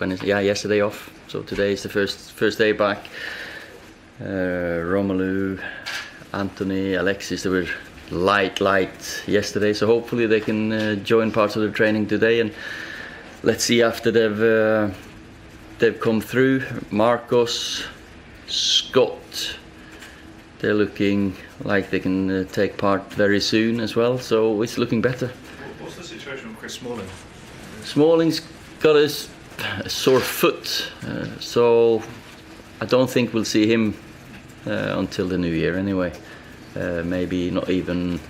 yesterday off. So today is the first day back. Romelu, Anthony, Alexis, they were light yesterday, so hopefully they can join parts of the training today, and let's see after they've come through. Marcos, Scott, they're looking like they can take part very soon as well, so it's looking better. What's the situation with Chris Smalling? Smalling's got a sore foot, so I don't think we'll see him until the new year anyway. Maybe not even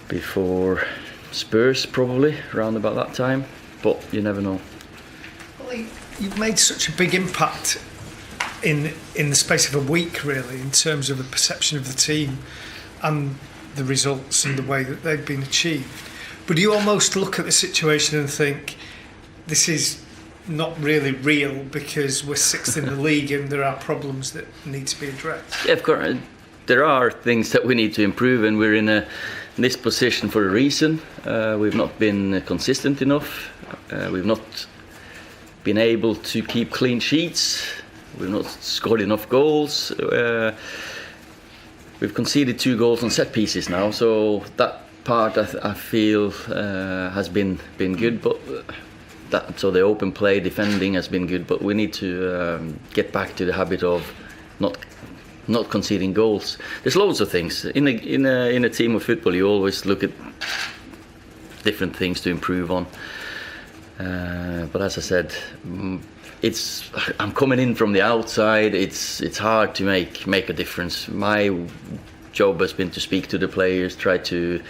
before Spurs, probably around about that time, but you never know. Well, you've made such a big impact in the space of a week, really, in terms of the perception of the team and the results and the way that they've been achieved. But do you almost look at the situation and think, this is not really real because we're sixth in the league and there are problems that need to be addressed? Yeah, of course. There are things that we need to improve, and we're in this position for a reason. We've not been consistent enough. We've not been able to keep clean sheets. We've not scored enough goals. We've conceded 2 goals on set pieces now, so that part I feel has been good, but so the open play defending has been good, but we need to get back to the habit of not conceding goals. There's loads of things in a team of football. You always look at different things to improve on. But as I said, I'm coming in from the outside. It's hard to make a difference. My job has been to speak to the players, try to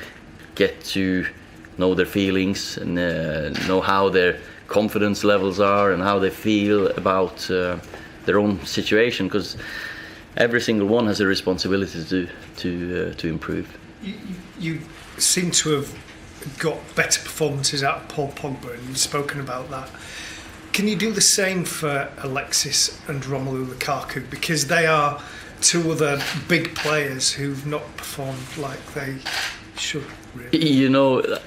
get to know their feelings and know how their confidence levels are and how they feel about their own situation, because every single one has a responsibility to improve. You seem to have got better performances out of Paul Pogba, and you've spoken about that. Can you do the same for Alexis and Romelu Lukaku, because they are 2 other big players who've not performed like they should, really? You know,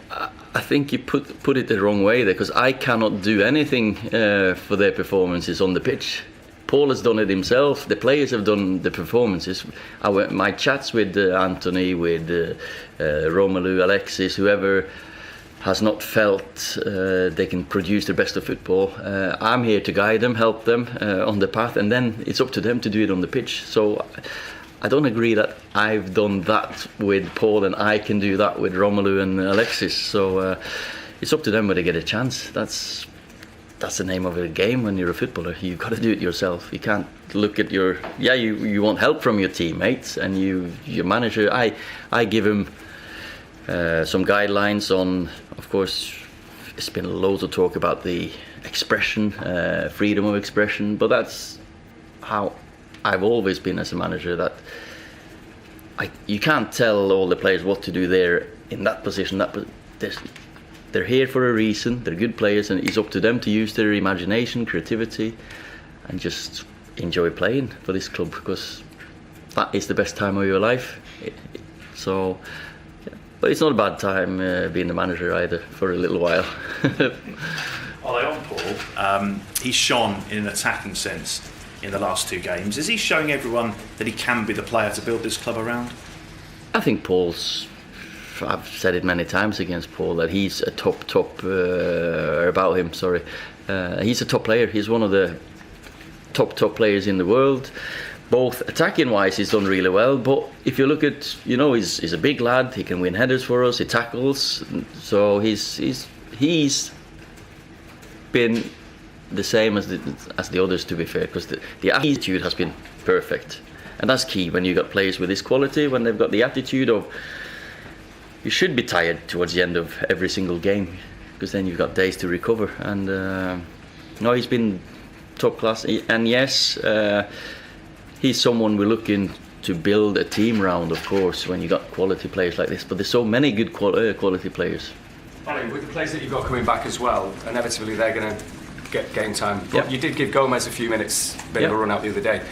I think you put it the wrong way there, because I cannot do anything for their performances on the pitch. Paul has done it himself. The players have done the performances. My chats with Anthony, with Romelu, Alexis, whoever has not felt they can produce the best of football, I'm here to guide them, help them on the path, and then it's up to them to do it on the pitch. So I don't agree that I've done that with Paul and I can do that with Romelu and Alexis. So it's up to them when they get a chance. That's the name of the game when you're a footballer. You've got to do it yourself. You can't look at you want help from your teammates and your manager. I give him some guidelines on, of course, it's been loads of talk about the expression, freedom of expression, but that's how I've always been as a manager, that you can't tell all the players what to do there in that position. They're here for a reason, they're good players, and it's up to them to use their imagination, creativity, and just enjoy playing for this club, because that is the best time of your life. So, but it's not a bad time being the manager either, for a little while. Ole, on Paul, he's shone in an attacking sense in the last 2 games. Is he showing everyone that he can be the player to build this club around? I think I've said it many times against Paul, that he's a top about him, sorry. He's a top player. He's one of the top players in the world. Both attacking wise, he's done really well, but if you look at, he's a big lad, he can win headers for us, he tackles, so he's been the same as the others, to be fair, because the attitude has been perfect, and that's key when you got players with this quality, when they've got the attitude of, you should be tired towards the end of every single game, because then you've got days to recover. And no, he's been top class, and yes, he's someone we're looking to build a team around, of course, when you got quality players like this, but there's so many good quality players. Ole, with the players that you've got coming back as well, inevitably they're going to get game time. But yep. You did give Gomez a few minutes, bit of a run out the other day.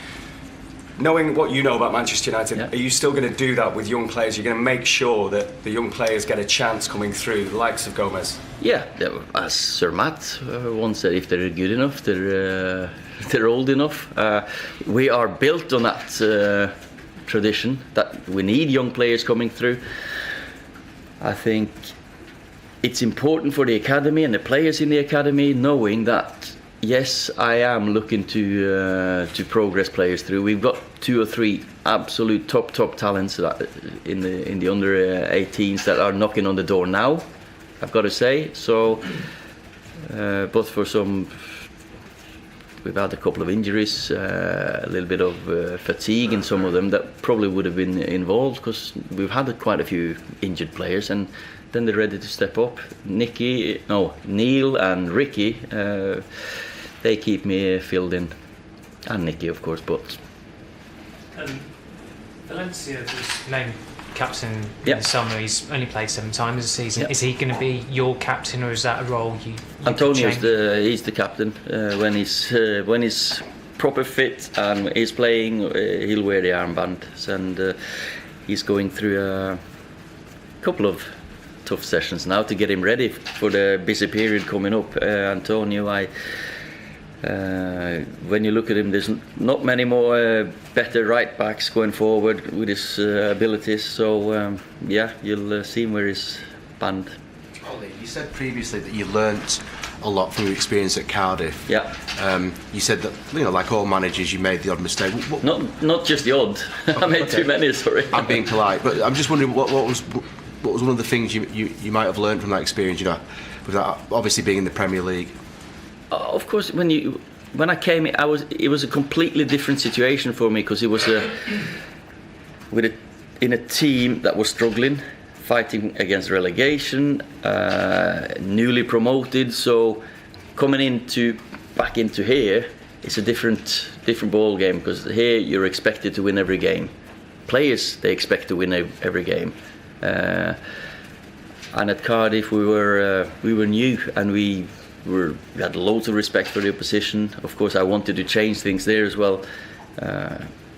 knowing what you know about Manchester United, Yeah. are you still going to do that with young players? You're going to make sure that the young players get a chance coming through, the likes of Gomez? Yeah, as Sir Matt once said, if they're good enough, they're old enough. We are built on that tradition that we need young players coming through. I think it's important for the academy and the players in the academy knowing that yes, I am looking to progress players through. We've got 2 or 3 absolute top talents in the under 18s that are knocking on the door now, I've got to say. So, but for some, we've had a couple of injuries, a little bit of fatigue in some of them that probably would have been involved because we've had quite a few injured players, and then they're ready to step up. Neil and Ricky, they keep me filled in, and Nicky of course. But Valencia was named captain in Yeah. the summer. He's only played 7 times this season. Yeah. Is he going to be your captain, or is that a role you Antonio's could change? he's the captain when he's proper fit and he's playing. He'll wear the armbands, and he's going through a couple of tough sessions now to get him ready for the busy period coming up. Antonio, when you look at him, there's not many more better right backs going forward with his abilities. So yeah, you'll see him where he's banned. Ole, you said previously that you learnt a lot from your experience at Cardiff. Yeah. You said that, like all managers, you made the odd mistake. Not just the odd. I made Okay. too many. Sorry. I'm being polite, but I'm just wondering what was one of the things you might have learned from that experience. With that obviously being in the Premier League. Of course, when I came in, it was a completely different situation for me because it was in a team that was struggling, fighting against relegation, newly promoted. So coming back into here, it's a different ball game because here you're expected to win every game. Players, they expect to win every game. And at Cardiff we were new, and we had loads of respect for the opposition. Of course, I wanted to change things there as well.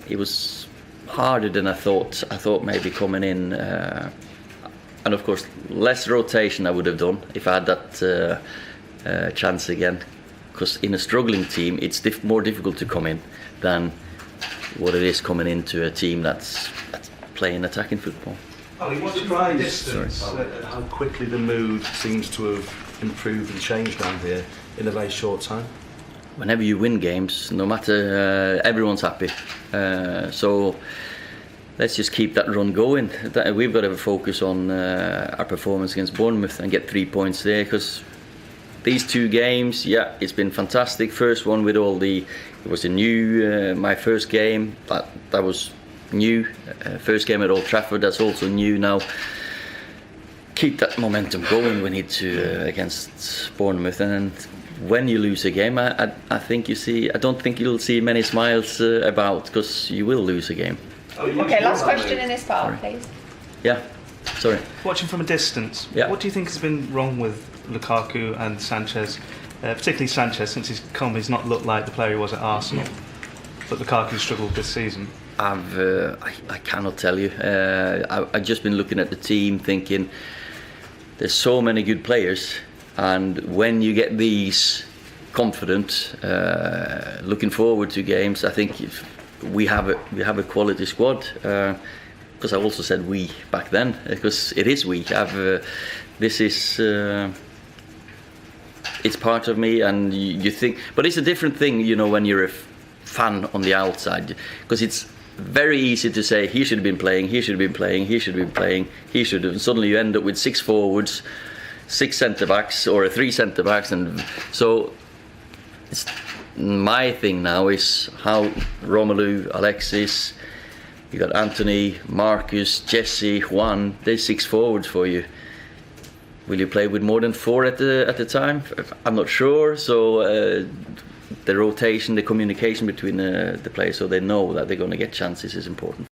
It was harder than I thought. I thought maybe coming in, and of course, less rotation I would have done if I had that chance again. Because in a struggling team, it's more difficult to come in than what it is coming into a team that's playing attacking football. I was surprised at how quickly the mood seems to have improved and changed down here in a very short time. Whenever you win games, no matter, everyone's happy. So let's just keep that run going. We've got to focus on our performance against Bourmouth and get 3 points there, because these 2 games, yeah, it's been fantastic. First one with it was a new, my first game, that was new. First game at Old Trafford, that's also new now. Keep that momentum going. We need to against Bournemouth, and when you lose a game, I think I don't think you'll see many smiles about, because you will lose a game. Okay, last question in this part, please. Yeah, sorry. Watching from a distance, Yeah. what do you think has been wrong with Lukaku and Sanchez? Particularly Sanchez, since he's not looked like the player he was at Arsenal, but Lukaku struggled this season. I cannot tell you. I've just been looking at the team thinking there's so many good players, and when you get these confident, looking forward to games, I think we have a quality squad. Because I also said we back then, because it is we. This is it's part of me, and you think, but it's a different thing, when you're a fan on the outside, because it's very easy to say he should have been playing, he should have been playing, he should have been playing, he should have. And suddenly you end up with 6 forwards, 6 centre backs, or 3 centre backs, and so it's my thing now is how Romelu, Alexis, you got Anthony, Marcus, Jesse, Juan. There's 6 forwards for you. Will you play with more than 4 at the time? I'm not sure. So the rotation, the communication between the players, so they know that they're going to get chances, is important.